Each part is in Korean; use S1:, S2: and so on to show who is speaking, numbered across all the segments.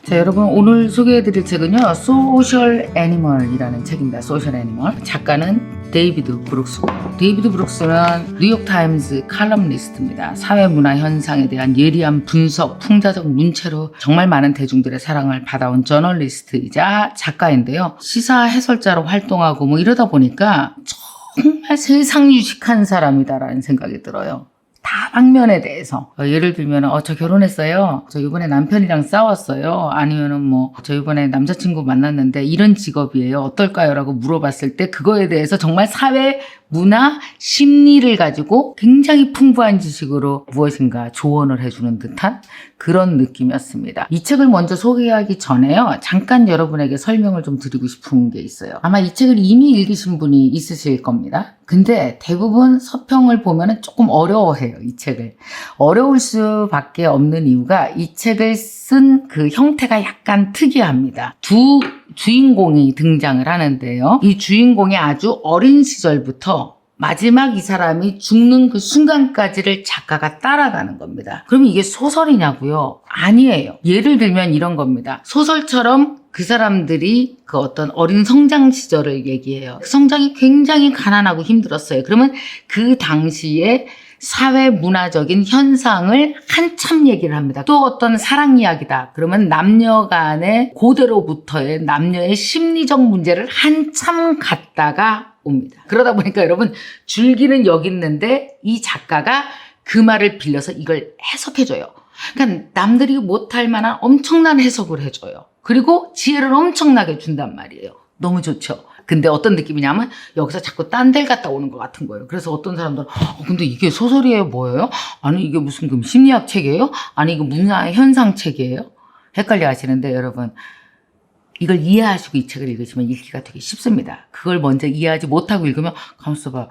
S1: 자, 여러분 오늘 소개해드릴 책은요, 소셜 애니멀이라는 책입니다. 소셜 애니멀. 작가는 데이비드 브룩스고요. 데이비드 브룩스는 뉴욕타임즈 칼럼니스트입니다. 사회문화 현상에 대한 예리한 분석, 풍자적 문체로 정말 많은 대중들의 사랑을 받아온 저널리스트이자 작가인데요. 시사 해설자로 활동하고 뭐 이러다 보니까 정말 세상 유식한 사람이다라는 생각이 들어요. 다방면에 대해서 예를 들면 저 결혼했어요, 저 이번에 남편이랑 싸웠어요, 아니면은 뭐 저 이번에 남자친구 만났는데 이런 직업이에요, 어떨까요? 라고 물어봤을 때 그거에 대해서 정말 사회, 문화, 심리를 가지고 굉장히 풍부한 지식으로 무엇인가 조언을 해주는 듯한 그런 느낌이었습니다. 이 책을 먼저 소개하기 전에요, 잠깐 여러분에게 설명을 좀 드리고 싶은 게 있어요. 아마 이 책을 이미 읽으신 분이 있으실 겁니다. 근데 대부분 서평을 보면 조금 어려워해요. 이 책을. 어려울 수밖에 없는 이유가 이 책을 쓴 그 형태가 약간 특이합니다. 두 주인공이 등장을 하는데요. 이 주인공이 아주 어린 시절부터 마지막 이 사람이 죽는 그 순간까지를 작가가 따라가는 겁니다. 그럼 이게 소설이냐고요? 아니에요. 예를 들면 이런 겁니다. 소설처럼 그 사람들이 그 어떤 어린 성장 시절을 얘기해요. 성장이 굉장히 가난하고 힘들었어요. 그러면 그 당시에 사회 문화적인 현상을 한참 얘기를 합니다. 또 어떤 사랑 이야기다. 그러면 남녀 간의 고대로부터의 남녀의 심리적 문제를 한참 갖다가 옵니다. 그러다 보니까 여러분 줄기는 여기 있는데 이 작가가 그 말을 빌려서 이걸 해석해줘요. 그러니까 남들이 못할 만한 엄청난 해석을 해줘요. 그리고 지혜를 엄청나게 준단 말이에요. 너무 좋죠. 근데 어떤 느낌이냐면 여기서 자꾸 딴 데를 갔다 오는 것 같은 거예요. 그래서 어떤 사람들은 근데 이게 소설이에요? 뭐예요? 아니 이게 무슨 그 심리학 책이에요? 아니 이거 문화 현상 책이에요? 헷갈려 하시는데 여러분, 이걸 이해하시고 이 책을 읽으시면 읽기가 되게 쉽습니다. 그걸 먼저 이해하지 못하고 읽으면 가만있어 봐,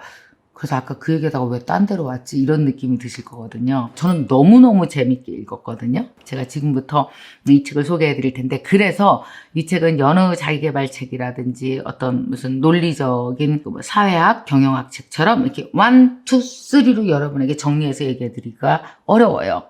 S1: 그래서 아까 그 얘기하다가 왜 딴 데로 왔지? 이런 느낌이 드실 거거든요. 저는 너무너무 재밌게 읽었거든요. 제가 지금부터 이 책을 소개해 드릴 텐데, 그래서 이 책은 여느 자기계발책이라든지 어떤 무슨 논리적인 사회학, 경영학 책처럼 이렇게 1, 2, 3로 여러분에게 정리해서 얘기해 드리기가 어려워요.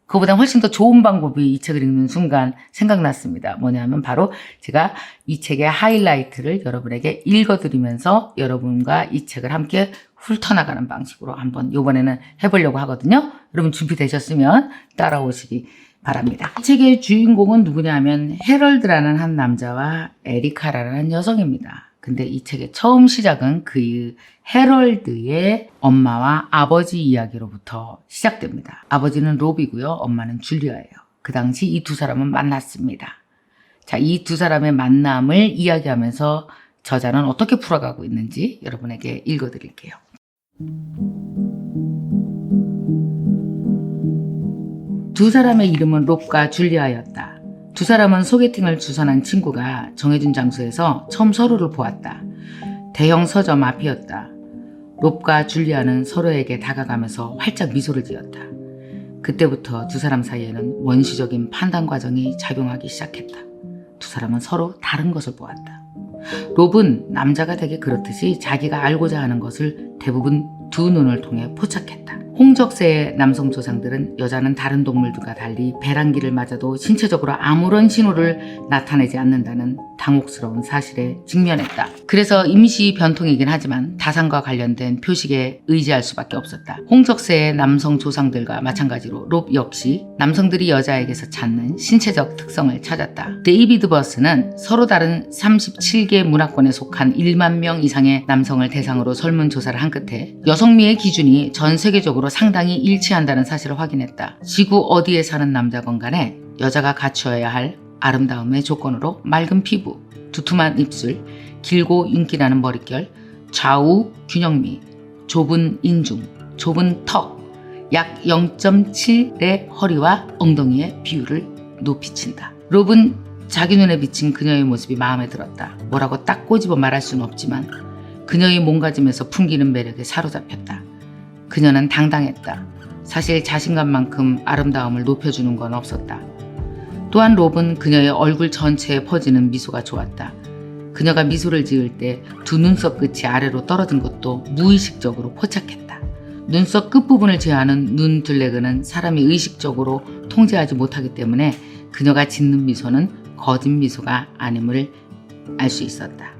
S1: 그거보다 훨씬 더 좋은 방법이 이 책을 읽는 순간 생각났습니다. 뭐냐면 바로 제가 이 책의 하이라이트를 여러분에게 읽어드리면서 여러분과 이 책을 함께 훑어나가는 방식으로 한번 이번에는 해보려고 하거든요. 여러분 준비되셨으면 따라오시기 바랍니다. 이 책의 주인공은 누구냐면 헤럴드라는 한 남자와 에리카라는 한 여성입니다. 근데 이 책의 처음 시작은 그 헤럴드의 엄마와 아버지 이야기로부터 시작됩니다. 아버지는 롭이고요, 엄마는 줄리아예요. 그 당시 이 두 사람은 만났습니다. 자, 이 두 사람의 만남을 이야기하면서 저자는 어떻게 풀어가고 있는지 여러분에게 읽어드릴게요. 두 사람의 이름은 롭과 줄리아였다. 두 사람은 소개팅을 주선한 친구가 정해진 장소에서 처음 서로를 보았다. 대형 서점 앞이었다. 롭과 줄리아는 서로에게 다가가면서 활짝 미소를 지었다. 그때부터 두 사람 사이에는 원시적인 판단 과정이 작용하기 시작했다. 두 사람은 서로 다른 것을 보았다. 롭은 남자가 되게 그렇듯이 자기가 알고자 하는 것을 대부분 두 눈을 통해 포착했다. 홍적세의 남성 조상들은 여자는 다른 동물들과 달리 배란기를 맞아도 신체적으로 아무런 신호를 나타내지 않는다는 당혹스러운 사실에 직면했다. 그래서 임시 변통이긴 하지만 다산과 관련된 표식에 의지할 수밖에 없었다. 홍적세의 남성 조상들과 마찬가지로 롭 역시 남성들이 여자에게서 찾는 신체적 특성을 찾았다. 데이비드 버스는 서로 다른 37개 문화권에 속한 1만 명 이상의 남성을 대상으로 설문조사를 한 끝에 여성미의 기준이 전 세계적으로 상당히 일치한다는 사실을 확인했다. 지구 어디에 사는 남자건 간에 여자가 갖추어야 할 아름다움의 조건으로 맑은 피부, 두툼한 입술, 길고 윤기나는 머릿결, 좌우 균형미, 좁은 인중, 좁은 턱, 약 0.7의 허리와 엉덩이의 비율을 높이 친다. 롭은 자기 눈에 비친 그녀의 모습이 마음에 들었다. 뭐라고 딱 꼬집어 말할 수는 없지만 그녀의 몸가짐에서 풍기는 매력에 사로잡혔다. 그녀는 당당했다. 사실 자신감만큼 아름다움을 높여주는 건 없었다. 또한 롭은 그녀의 얼굴 전체에 퍼지는 미소가 좋았다. 그녀가 미소를 지을 때 두 눈썹 끝이 아래로 떨어진 것도 무의식적으로 포착했다. 눈썹 끝부분을 제하는 눈 둘레근은 사람이 의식적으로 통제하지 못하기 때문에 그녀가 짓는 미소는 거짓 미소가 아님을 알 수 있었다.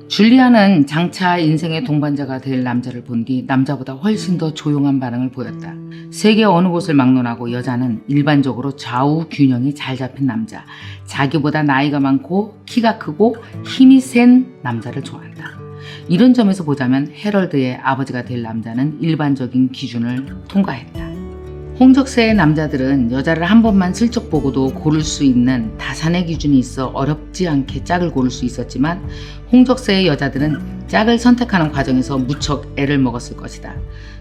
S1: 줄리아는 장차 인생의 동반자가 될 남자를 본 뒤 남자보다 훨씬 더 조용한 반응을 보였다. 세계 어느 곳을 막론하고 여자는 일반적으로 좌우 균형이 잘 잡힌 남자, 자기보다 나이가 많고 키가 크고 힘이 센 남자를 좋아한다. 이런 점에서 보자면 해럴드의 아버지가 될 남자는 일반적인 기준을 통과했다. 홍적세의 남자들은 여자를 한 번만 슬쩍 보고도 고를 수 있는 다산의 기준이 있어 어렵지 않게 짝을 고를 수 있었지만 홍적세의 여자들은 짝을 선택하는 과정에서 무척 애를 먹었을 것이다.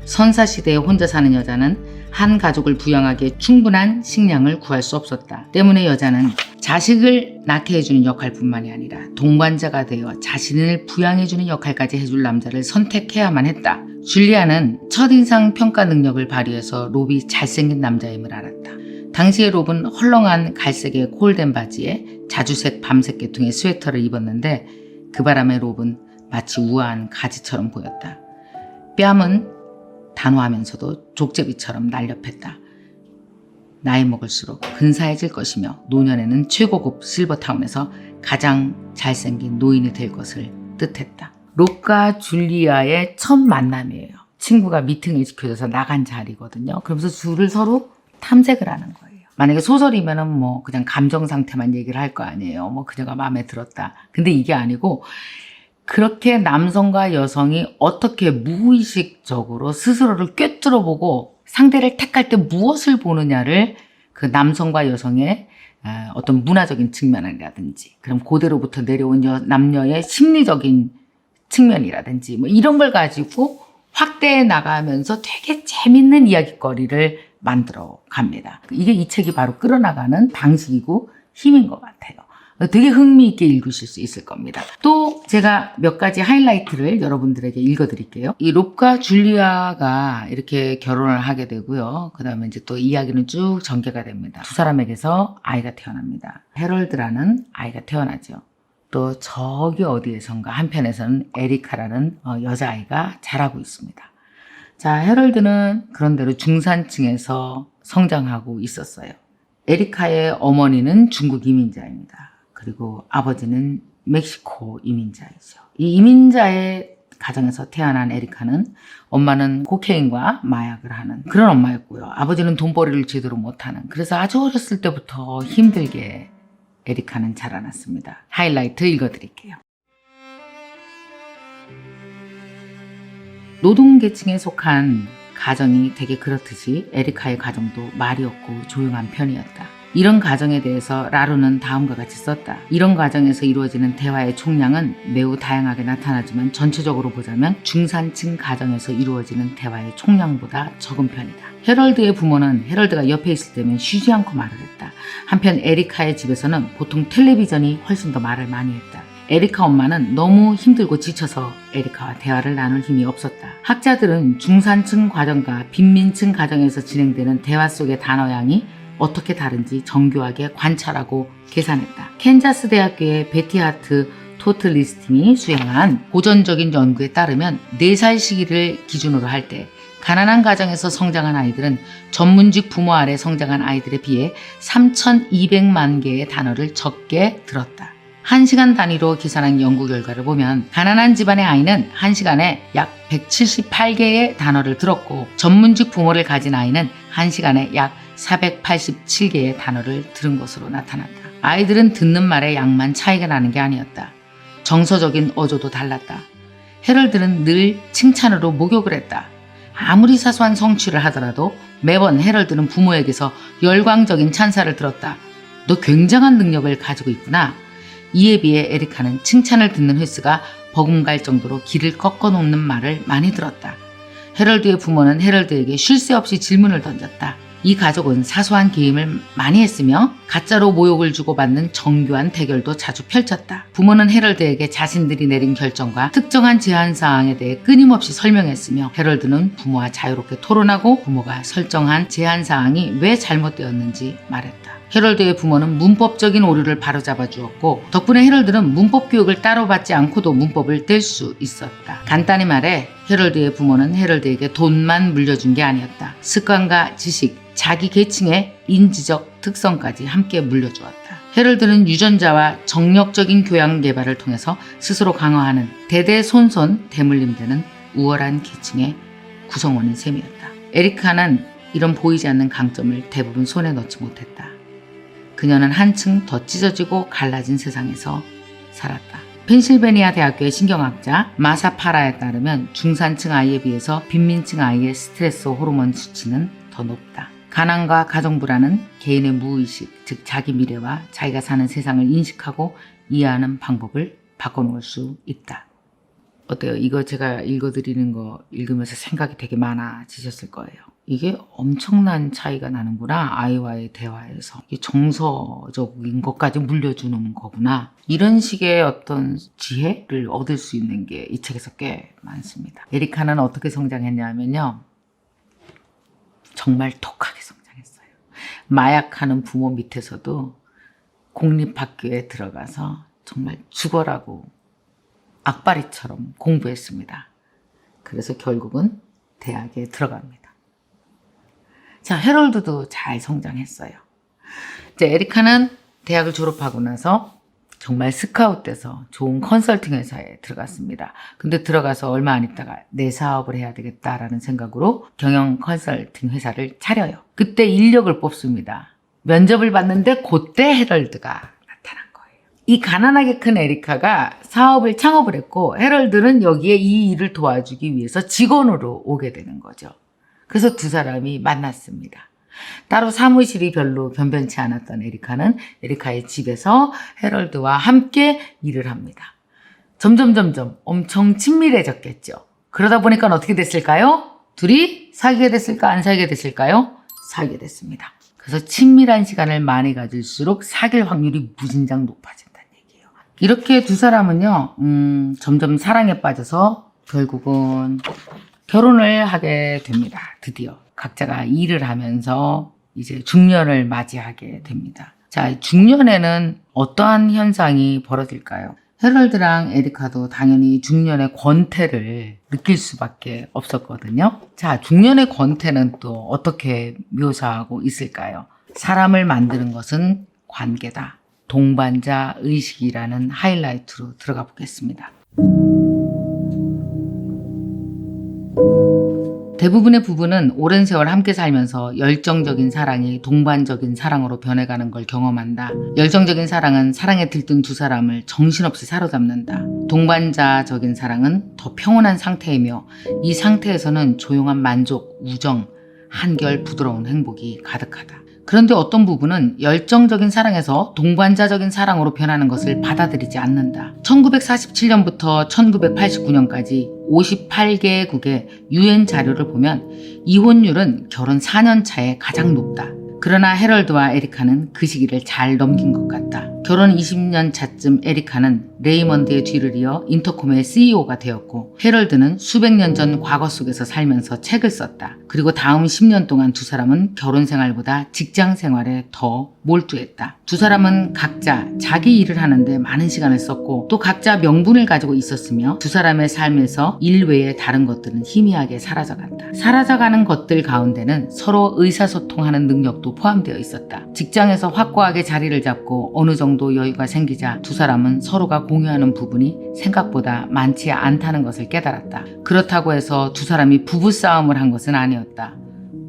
S1: 선사시대에 혼자 사는 여자는 한 가족을 부양하기에 충분한 식량을 구할 수 없었다. 때문에 여자는 자식을 낳게 해주는 역할뿐만이 아니라 동반자가 되어 자신을 부양해주는 역할까지 해줄 남자를 선택해야만 했다. 줄리아는 첫인상 평가 능력을 발휘해서 롭이 잘생긴 남자임을 알았다. 당시의 롭은 헐렁한 갈색의 콜된 바지에 자주색 밤색 계통의 스웨터를 입었는데 그 바람에 롭은 마치 우아한 가지처럼 보였다. 뺨은 단호하면서도 족제비처럼 날렵했다. 나이 먹을수록 근사해질 것이며 노년에는 최고급 실버타운에서 가장 잘생긴 노인이 될 것을 뜻했다. 롭과 줄리아의 첫 만남이에요. 친구가 미팅을 지켜줘서 나간 자리거든요. 그러면서 둘을 서로 탐색을 하는 거예요. 만약에 소설이면은 뭐 그냥 감정 상태만 얘기를 할 거 아니에요. 뭐 그녀가 마음에 들었다. 근데 이게 아니고 그렇게 남성과 여성이 어떻게 무의식적으로 스스로를 꿰뚫어보고 상대를 택할 때 무엇을 보느냐를 그 남성과 여성의 어떤 문화적인 측면이라든지 그럼 고대로부터 내려온 남녀의 심리적인 측면이라든지 뭐 이런 걸 가지고 확대해 나가면서 되게 재밌는 이야기거리를 만들어 갑니다. 이게 이 책이 바로 끌어나가는 방식이고 힘인 것 같아요. 되게 흥미있게 읽으실 수 있을 겁니다. 또 제가 몇 가지 하이라이트를 여러분들에게 읽어드릴게요. 이 롭과 줄리아가 이렇게 결혼을 하게 되고요. 그 다음에 이제 또 이야기는 쭉 전개가 됩니다. 두 사람에게서 아이가 태어납니다. 해럴드라는 아이가 태어나죠. 또 저기 어디에선가 한편에서는 에리카라는 여자아이가 자라고 있습니다. 자, 해럴드는 그런대로 중산층에서 성장하고 있었어요. 에리카의 어머니는 중국 이민자입니다. 그리고 아버지는 멕시코 이민자이죠. 이 이민자의 가정에서 태어난 에리카는 엄마는 코케인과 마약을 하는 그런 엄마였고요. 아버지는 돈벌이를 제대로 못하는 그래서 아주 어렸을 때부터 힘들게 에리카는 자라났습니다. 하이라이트 읽어드릴게요. 노동계층에 속한 가정이 되게 그렇듯이 에리카의 가정도 말이 없고 조용한 편이었다. 이런 가정에 대해서 라루는 다음과 같이 썼다. 이런 가정에서 이루어지는 대화의 총량은 매우 다양하게 나타나지만 전체적으로 보자면 중산층 가정에서 이루어지는 대화의 총량보다 적은 편이다. 해럴드의 부모는 해럴드가 옆에 있을 때면 쉬지 않고 말을 했다. 한편 에리카의 집에서는 보통 텔레비전이 훨씬 더 말을 많이 했다. 에리카 엄마는 너무 힘들고 지쳐서 에리카와 대화를 나눌 힘이 없었다. 학자들은 중산층 가정과 빈민층 가정에서 진행되는 대화 속의 단어양이 어떻게 다른지 정교하게 관찰하고 계산했다. 캔자스 대학교의 베티 하트 토트 리스팅이 수행한 고전적인 연구에 따르면 4살 시기를 기준으로 할 때 가난한 가정에서 성장한 아이들은 전문직 부모 아래 성장한 아이들에 비해 3,200만 개의 단어를 적게 들었다. 1시간 단위로 계산한 연구 결과를 보면 가난한 집안의 아이는 1시간에 약 178개의 단어를 들었고 전문직 부모를 가진 아이는 1시간에 약 487개의 단어를 들은 것으로 나타난다. 아이들은 듣는 말의 양만 차이가 나는 게 아니었다. 정서적인 어조도 달랐다. 해럴드는 늘 칭찬으로 목욕을 했다. 아무리 사소한 성취를 하더라도 매번 해럴드는 부모에게서 열광적인 찬사를 들었다. 너 굉장한 능력을 가지고 있구나. 이에 비해 에리카는 칭찬을 듣는 횟수가 버금갈 정도로 길을 꺾어놓는 말을 많이 들었다. 해럴드의 부모는 해럴드에게 쉴 새 없이 질문을 던졌다. 이 가족은 사소한 게임을 많이 했으며 가짜로 모욕을 주고받는 정교한 대결도 자주 펼쳤다. 부모는 해럴드에게 자신들이 내린 결정과 특정한 제한사항에 대해 끊임없이 설명했으며 해럴드는 부모와 자유롭게 토론하고 부모가 설정한 제한사항이 왜 잘못되었는지 말했다. 해럴드의 부모는 문법적인 오류를 바로잡아 주었고 덕분에 해럴드는 문법 교육을 따로 받지 않고도 문법을 뗄 수 있었다. 간단히 말해 해럴드의 부모는 해럴드에게 돈만 물려준 게 아니었다. 습관과 지식, 자기 계층의 인지적 특성까지 함께 물려주었다. 헤럴드는 유전자와 정력적인 교양 개발을 통해서 스스로 강화하는 대대손손 대물림되는 우월한 계층의 구성원인 셈이었다. 에리카는 이런 보이지 않는 강점을 대부분 손에 넣지 못했다. 그녀는 한층 더 찢어지고 갈라진 세상에서 살았다. 펜실베니아 대학교의 신경학자 마사 파라에 따르면 중산층 아이에 비해서 빈민층 아이의 스트레스 호르몬 수치는 더 높다. 가난과 가정불안은 개인의 무의식, 즉 자기 미래와 자기가 사는 세상을 인식하고 이해하는 방법을 바꿔놓을 수 있다. 어때요? 이거 제가 읽어드리는 거 읽으면서 생각이 되게 많아지셨을 거예요. 이게 엄청난 차이가 나는구나. 아이와의 대화에서. 이게 정서적인 것까지 물려주는 거구나. 이런 식의 어떤 지혜를 얻을 수 있는 게 이 책에서 꽤 많습니다. 에리카는 어떻게 성장했냐면요. 정말 독하게 성장했어요. 마약하는 부모 밑에서도 공립학교에 들어가서 정말 죽어라고 악바리처럼 공부했습니다. 그래서 결국은 대학에 들어갑니다. 자, 헤럴드도 잘 성장했어요. 이제 에리카는 대학을 졸업하고 나서 정말 스카웃돼서 좋은 컨설팅 회사에 들어갔습니다. 근데 들어가서 얼마 안 있다가 내 사업을 해야 되겠다라는 생각으로 경영 컨설팅 회사를 차려요. 그때 인력을 뽑습니다. 면접을 봤는데 그때 헤럴드가 나타난 거예요. 이 가난하게 큰 에리카가 사업을 창업을 했고 헤럴드는 여기에 이 일을 도와주기 위해서 직원으로 오게 되는 거죠. 그래서 두 사람이 만났습니다. 따로 사무실이 별로 변변치 않았던 에리카는 에리카의 집에서 헤럴드와 함께 일을 합니다. 점점 엄청 친밀해졌겠죠. 그러다 보니까 어떻게 됐을까요? 둘이 사귀게 됐을까? 안 사귀게 됐을까요? 사귀게 됐습니다. 그래서 친밀한 시간을 많이 가질수록 사귈 확률이 무진장 높아진다는 얘기예요. 이렇게 두 사람은요, 점점 사랑에 빠져서 결국은 결혼을 하게 됩니다. 드디어. 각자가 일을 하면서 이제 중년을 맞이하게 됩니다. 자, 중년에는 어떠한 현상이 벌어질까요? 헤럴드랑 에리카도 당연히 중년의 권태를 느낄 수밖에 없었거든요. 자, 중년의 권태는 또 어떻게 묘사하고 있을까요? 사람을 만드는 것은 관계다. 동반자 의식이라는 하이라이트로 들어가 보겠습니다. 대부분의 부부는 오랜 세월 함께 살면서 열정적인 사랑이 동반적인 사랑으로 변해가는 걸 경험한다. 열정적인 사랑은 사랑에 들뜬 두 사람을 정신없이 사로잡는다. 동반자적인 사랑은 더 평온한 상태이며 이 상태에서는 조용한 만족, 우정, 한결 부드러운 행복이 가득하다. 그런데 어떤 부부는 열정적인 사랑에서 동반자적인 사랑으로 변하는 것을 받아들이지 않는다. 1947년부터 1989년까지 58개국의 UN 자료를 보면 이혼율은 결혼 4년 차에 가장 높다. 그러나 헤럴드와 에리카는 그 시기를 잘 넘긴 것 같다. 결혼 20년 차쯤 에리카는 레이먼드의 뒤를 이어 인터콤의 CEO가 되었고 헤럴드는 수백 년 전 과거 속에서 살면서 책을 썼다. 그리고 다음 10년 동안 두 사람은 결혼 생활보다 직장 생활에 더 몰두했다. 두 사람은 각자 자기 일을 하는데 많은 시간을 썼고 또 각자 명분을 가지고 있었으며 두 사람의 삶에서 일 외의 다른 것들은 희미하게 사라져간다. 사라져가는 것들 가운데는 서로 의사소통하는 능력도 포함되어 있었다. 직장에서 확고하게 자리를 잡고 어느 정도 여유가 생기자 두 사람은 서로가 공유하는 부분이 생각보다 많지 않다는 것을 깨달았다. 그렇다고 해서 두 사람이 부부싸움을 한 것은 아니었다.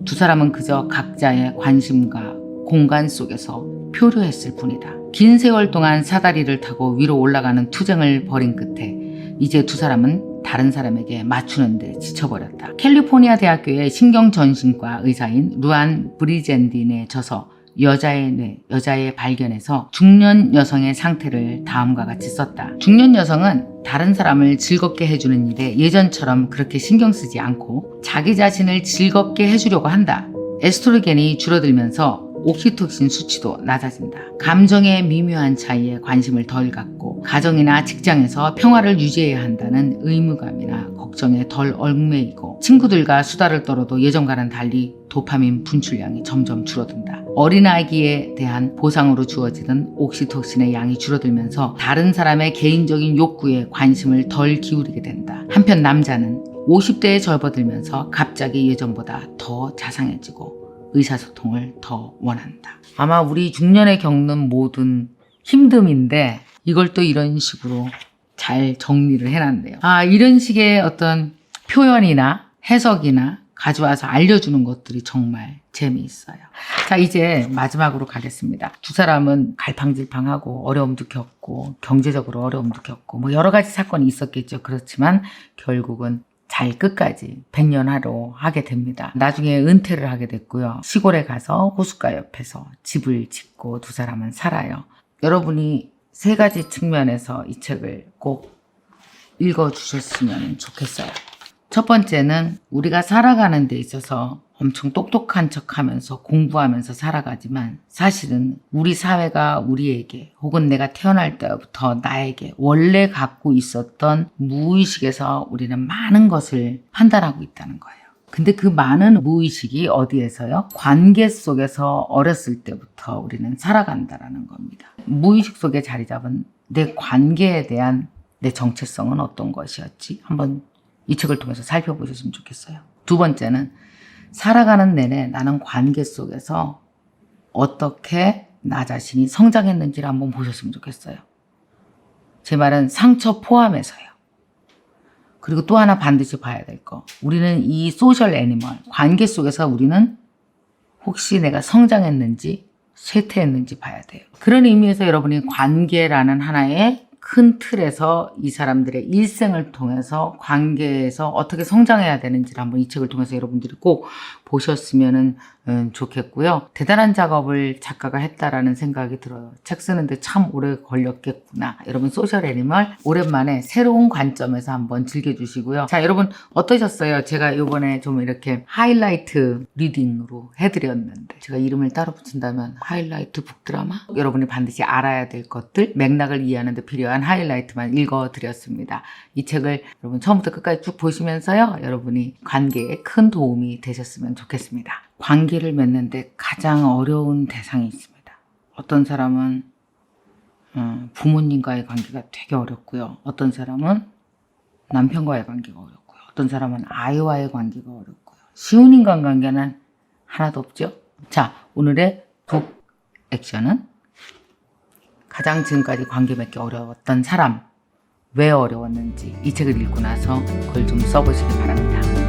S1: 두 사람은 그저 각자의 관심과 공간 속에서 표류했을 뿐이다. 긴 세월 동안 사다리를 타고 위로 올라가는 투쟁을 벌인 끝에 이제 두 사람은 다른 사람에게 맞추는 데 지쳐버렸다. 캘리포니아 대학교의 신경전신과 의사인 루안 브리젠딘의 저서 여자의 뇌, 여자의 발견에서 중년 여성의 상태를 다음과 같이 썼다. 중년 여성은 다른 사람을 즐겁게 해주는 일에 예전처럼 그렇게 신경 쓰지 않고 자기 자신을 즐겁게 해주려고 한다. 에스트로겐이 줄어들면서 옥시토신 수치도 낮아진다. 감정의 미묘한 차이에 관심을 덜 갖고 가정이나 직장에서 평화를 유지해야 한다는 의무감이나 걱정에 덜 얽매이고 친구들과 수다를 떨어도 예전과는 달리 도파민 분출량이 점점 줄어든다. 어린아기에 대한 보상으로 주어지던 옥시토신의 양이 줄어들면서 다른 사람의 개인적인 욕구에 관심을 덜 기울이게 된다. 한편 남자는 50대에 접어들면서 갑자기 예전보다 더 자상해지고 의사소통을 더 원한다. 아마 우리 중년에 겪는 모든 힘듦인데 이걸 또 이런 식으로 잘 정리를 해놨네요. 이런 식의 어떤 표현이나 해석이나 가져와서 알려주는 것들이 정말 재미있어요. 자, 이제 마지막으로 가겠습니다. 두 사람은 갈팡질팡하고 어려움도 겪고 경제적으로 어려움도 겪고 뭐 여러 가지 사건이 있었겠죠. 그렇지만 결국은 잘 끝까지 백년하로 하게 됩니다. 나중에 은퇴를 하게 됐고요. 시골에 가서 호숫가 옆에서 집을 짓고 두 사람은 살아요. 여러분이 세 가지 측면에서 이 책을 꼭 읽어주셨으면 좋겠어요. 첫 번째는 우리가 살아가는 데 있어서 엄청 똑똑한 척하면서 공부하면서 살아가지만 사실은 우리 사회가 우리에게 혹은 내가 태어날 때부터 나에게 원래 갖고 있었던 무의식에서 우리는 많은 것을 판단하고 있다는 거예요. 근데 그 많은 무의식이 어디에서요? 관계 속에서 어렸을 때부터 우리는 살아간다라는 겁니다. 무의식 속에 자리 잡은 내 관계에 대한 내 정체성은 어떤 것이었지? 한번 이 책을 통해서 살펴보셨으면 좋겠어요. 두 번째는 살아가는 내내 나는 관계 속에서 어떻게 나 자신이 성장했는지를 한번 보셨으면 좋겠어요. 제 말은 상처 포함해서요. 그리고 또 하나 반드시 봐야 될 거. 우리는 이 소셜 애니멀, 관계 속에서 우리는 혹시 내가 성장했는지 쇠퇴했는지 봐야 돼요. 그런 의미에서 여러분이 관계라는 하나의 큰 틀에서 이 사람들의 일생을 통해서 관계에서 어떻게 성장해야 되는지를 한번 이 책을 통해서 여러분들이 꼭 보셨으면 좋겠고요. 대단한 작업을 작가가 했다라는 생각이 들어요. 책 쓰는데 참 오래 걸렸겠구나. 여러분 소셜 애니멀 오랜만에 새로운 관점에서 한번 즐겨주시고요. 자, 여러분 어떠셨어요? 제가 이번에 좀 이렇게 하이라이트 리딩으로 해드렸는데 제가 이름을 따로 붙인다면 하이라이트 북드라마? 여러분이 반드시 알아야 될 것들, 맥락을 이해하는 데 필요한 하이라이트만 읽어드렸습니다. 이 책을 여러분 처음부터 끝까지 쭉 보시면서요. 여러분이 관계에 큰 도움이 되셨으면 좋겠습니다. 관계를 맺는데 가장 어려운 대상이 있습니다. 어떤 사람은 부모님과의 관계가 되게 어렵고요. 어떤 사람은 남편과의 관계가 어렵고요. 어떤 사람은 아이와의 관계가 어렵고요. 쉬운 인간관계는 하나도 없죠. 자, 오늘의 북 액션은 가장 지금까지 관계 맺기 어려웠던 사람, 왜 어려웠는지 이 책을 읽고 나서 그걸 좀 써보시기 바랍니다.